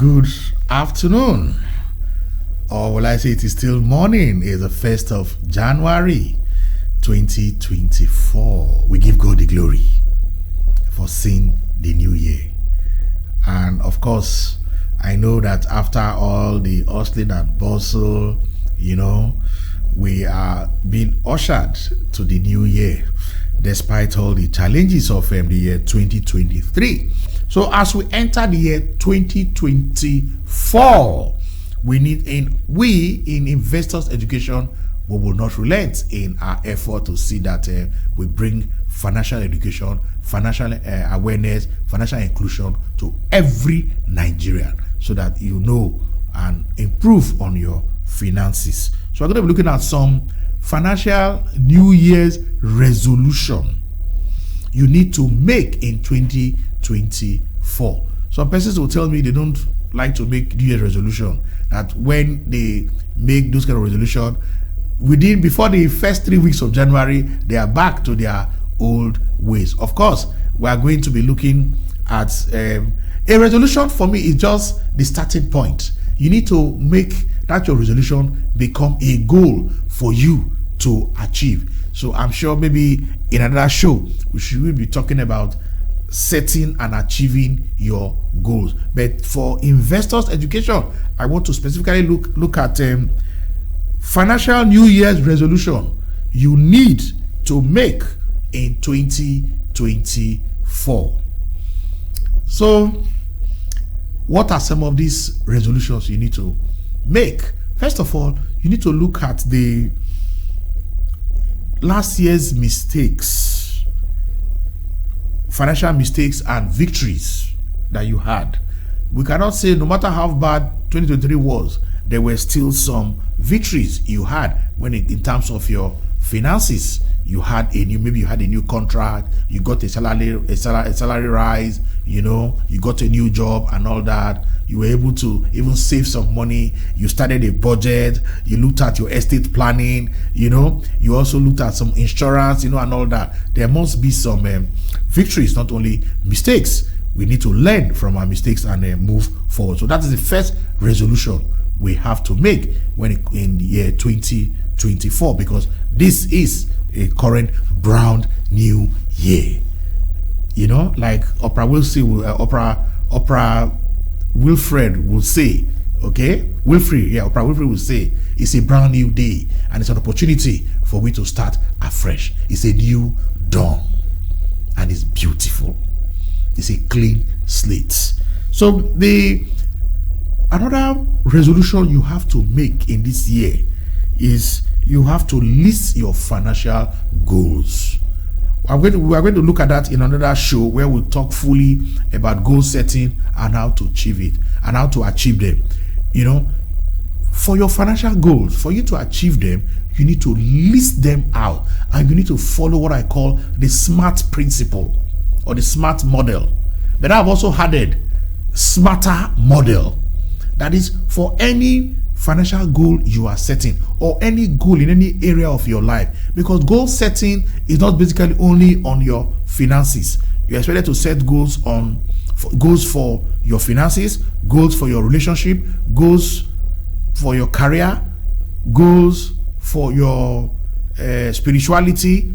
good afternoon, or will I say it is still morning? It's the 1st of January 2024. We give God the glory for seeing the new year. And of course, I know that after all the hustling and bustle, we are being ushered to the new year, despite all the challenges of the year 2023. So as we enter the year 2024, we in Investors Education, we will not relent in our effort to see that we bring financial education, financial awareness, financial inclusion to every Nigerian, so that you know and improve on your finances. So we're going to be looking at some financial New Year's resolution you need to make in 2024. Some persons will tell me they don't like to make New Year's resolution, that when they make those kind of resolution, before the first 3 weeks of January, they are back to their old ways. Of course, we are going to be looking at a resolution. For me, is just the starting point. You need to make that your resolution become a goal for you to achieve. So I'm sure maybe in another show we will be talking about setting and achieving your goals. But for Investors Education, I want to specifically look at financial New Year's resolution you need to make in 2024. So what are some of these resolutions you need to make? First of all, you need to look at the last year's mistakes, financial mistakes and victories that you had. We cannot say no matter how bad 2023 was, there were still some victories you had in terms of your finances. You had a new contract, you got a salary rise, you got a new job and all that. You were able to even save some money. You started a budget. You looked at your estate planning. You also looked at some insurance, and all that. There must be some victories, not only mistakes. We need to learn from our mistakes and move forward. So that is the first resolution we have to make in the year 2024, because this is a current brand new year. Like Oprah Wilfred will say, Oprah Wilfred will say, it's a brand new day and it's an opportunity for me to start afresh. It's a new dawn and it's beautiful. It's a clean slate. So another resolution you have to make in this year is you have to list your financial goals. We are going to look at that in another show where we'll talk fully about goal setting and how to achieve it and how to achieve them. For your financial goals, for you to achieve them, you need to list them out, and you need to follow what I call the SMART principle or the SMART model. But I've also added smarter model. That is, for any financial goal you are setting, or any goal in any area of your life, because goal setting is not basically only on your finances. You're expected to set goals for your finances, goals for your relationship, goals for your career, goals for your spirituality.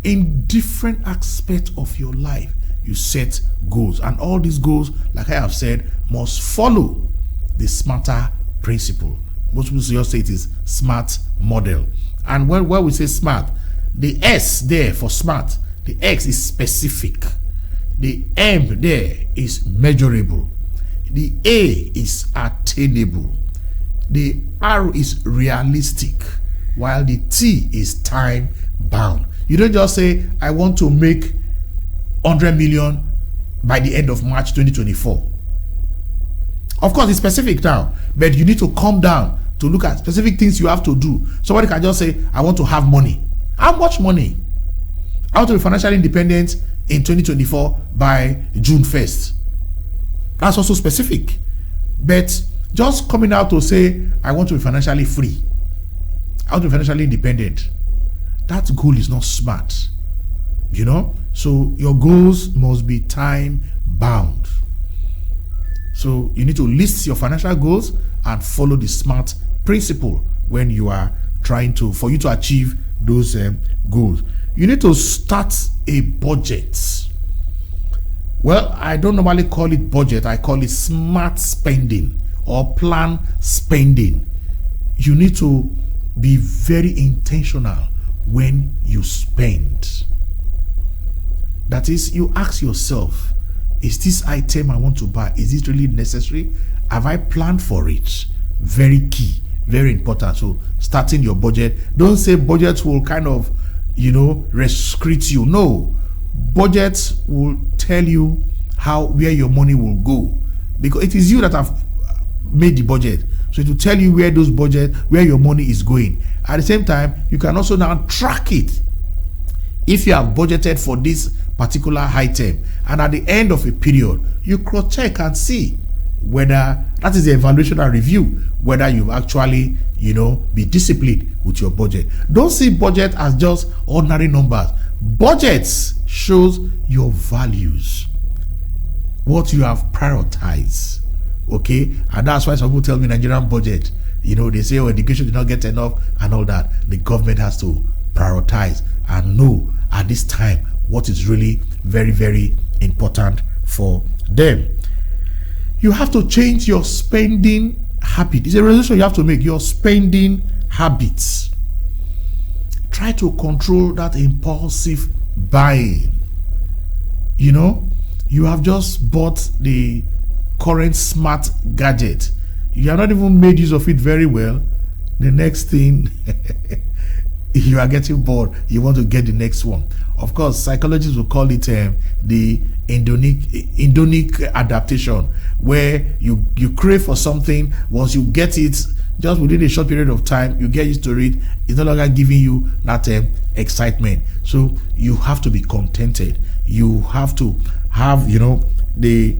In different aspects of your life, you set goals, and all these goals, like I have said, must follow the smarter principle. Most people just say it is SMART model. And when we say SMART, the S there for SMART, the X is specific, the M there is measurable, the A is attainable, the R is realistic, while the T is time bound. You don't just say, I want to make 100 million by the end of March 2024. Of course, it's specific now, but you need to come down to look at specific things you have to do. Somebody can just say, I want to have money. How much money? I want to be financially independent in 2024 by June 1st. That's also specific. But just coming out to say, I want to be financially free, I want to be financially independent, that goal is not smart. So your goals must be time bound. So you need to list your financial goals and follow the SMART principle when you are trying to, for you to achieve those goals. You need to start a budget. Well, I don't normally call it budget. I call it smart spending or plan spending. You need to be very intentional when you spend. That is, you ask yourself, is this item I want to buy, is it really necessary? Have I planned for it? Very key, very important. So starting your budget, don't say budget will kind of, restrict you. No, budget will tell you where your money will go, because it is you that have made the budget. So it will tell you where your money is going. At the same time, you can also now track it. If you have budgeted for this particular item, and at the end of a period, you cross-check and see whether, that is the evaluation and review, whether you actually, be disciplined with your budget. Don't see budget as just ordinary numbers. Budgets shows your values, what you have prioritized. Okay, and that's why some people tell me Nigerian budget, they say, oh, education did not get enough and all that. The government has to prioritize and know at this time what is really very, very important for them. You have to change your spending habit. It's a resolution you have to make, your spending habits. Try to control that impulsive buying. You have just bought the current smart gadget. You have not even made use of it very well. The next thing, you are getting bored. You want to get the next one. Of course, psychologists will call it the hedonic adaptation, where you crave for something. Once you get it, just within a short period of time, you get used to it. It's no longer giving you that excitement. So you have to be contented. You have to have,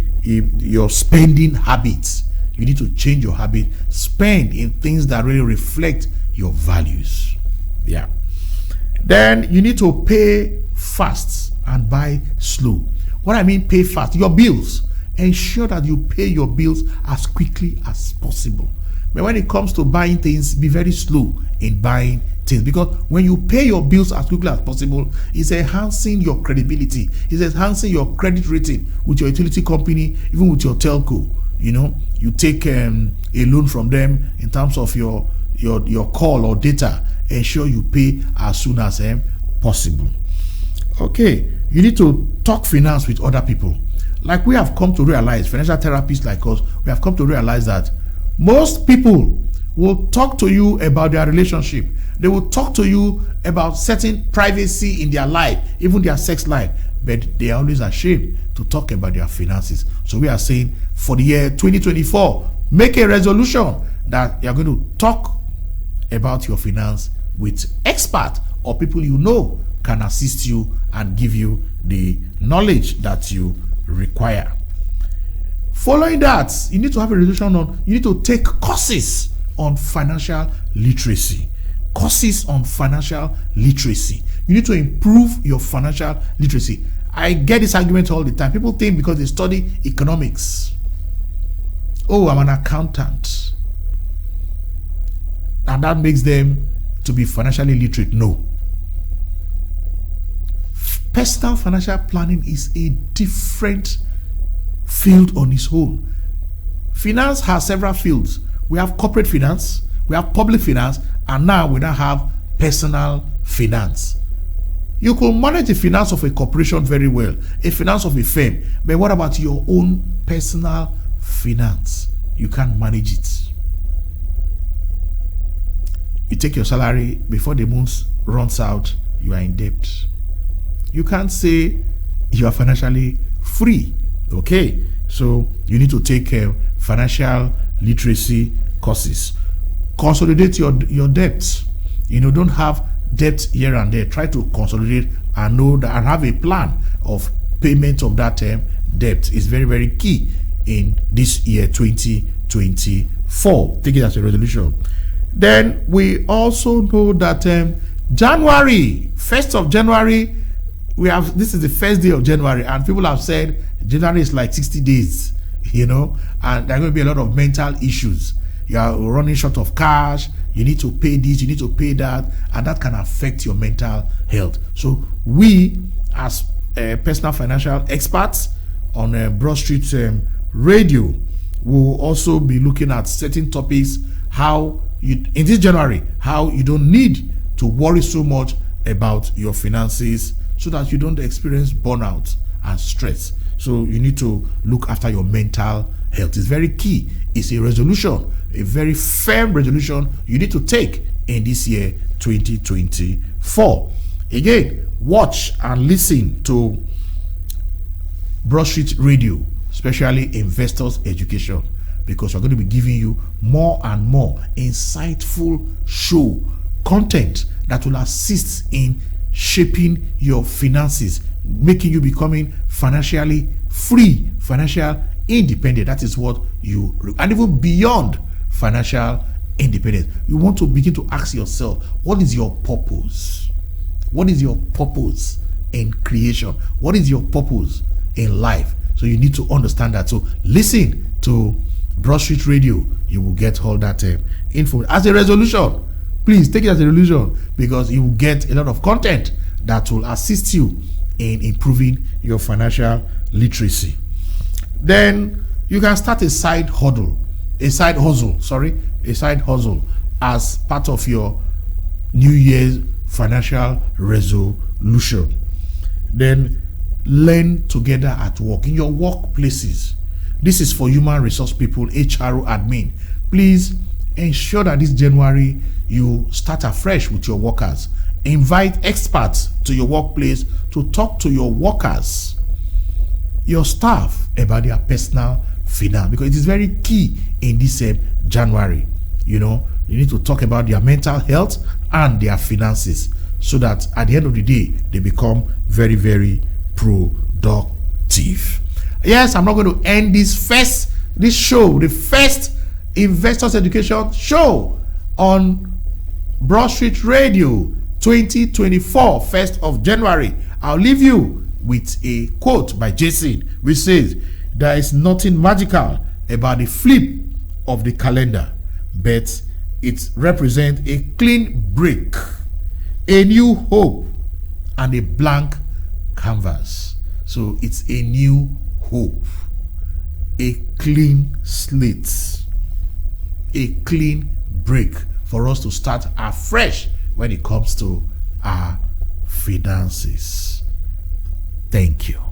your spending habits. You need to change your habit. Spend in things that really reflect your values. Yeah. Then you need to pay fast and buy slow. What I mean pay fast, your bills. Ensure that you pay your bills as quickly as possible. But when it comes to buying things, be very slow in buying things, because when you pay your bills as quickly as possible, it's enhancing your credibility. It's enhancing your credit rating with your utility company, even with your telco. You take a loan from them in terms of your call or data. Ensure you pay as soon as possible. Okay, you need to talk finance with other people. Like we have come to realize, financial therapists like us, we have come to realize that most people will talk to you about their relationship. They will talk to you about certain privacy in their life, even their sex life, but they are always ashamed to talk about their finances. So we are saying, for the year 2024, make a resolution that you are going to talk about your finance with experts or people can assist you and give you the knowledge that you require. Following that, you need to have a resolution you need to take courses on financial literacy. Courses on financial literacy. You need to improve your financial literacy. I get this argument all the time. People think because they study economics, oh, I'm an accountant, and that makes them to be financially literate. No. Personal financial planning is a different field on its own. Finance has several fields. We have corporate finance, we have public finance, and now we now have personal finance. You could manage the finance of a corporation very well, a finance of a firm, but what about your own personal finance? You can't manage it. You take your salary, before the month runs out, you are in debt. You can't say you are financially free. Okay, so you need to take financial literacy courses. Consolidate your debts. Don't have debt here and there. Try to consolidate and know that and have a plan of payment of that debt. Is very, very key in this year 2024. Take it as a resolution. Then we also know that January, 1st of January, this is the first day of January, and people have said January is like 60 days. and there are going to be a lot of mental issues. You are running short of cash, you need to pay this, you need to pay that, and that can affect your mental health. So we, as personal financial experts on Broad Street Radio, will also be looking at certain topics, how you, in this January, how you don't need to worry so much about your finances so that you don't experience burnout and stress. So you need to look after your mental health. It's very key. It's a resolution, a very firm resolution you need to take in this year 2024. Again, watch and listen to Broad Street Radio, especially Investors Education, because we're going to be giving you more and more insightful show content that will assist in shaping your finances, making you becoming financially free, financial independent. That is what you, and even beyond financial independence, you want to begin to ask yourself, what is your purpose? What is your purpose in creation? What is your purpose in life? So you need to understand that. So listen to Broad Street Radio. You will get all that info as a resolution. Please take it as a resolution, because you will get a lot of content that will assist you in improving your financial literacy. Then you can start a side hustle as part of your New Year's financial resolution. Then learn together at work, in your workplaces. This is for human resource people, HRO admin. Please ensure that this January you start afresh with your workers. Invite experts to your workplace to talk to your workers, your staff, about their personal finance, because it is very key in this January. You need to talk about their mental health and their finances, so that at the end of the day they become very, very productive. Yes, I'm not going to end this show, the first Investors Education show on Broad Street Radio 2024, 1st of January. I'll leave you with a quote by Jason, which says, "There is nothing magical about the flip of the calendar, but it represents a clean break, a new hope, and a blank canvas." So it's a new hope, a clean slate, a clean break for us to start afresh when it comes to our finances. Thank you.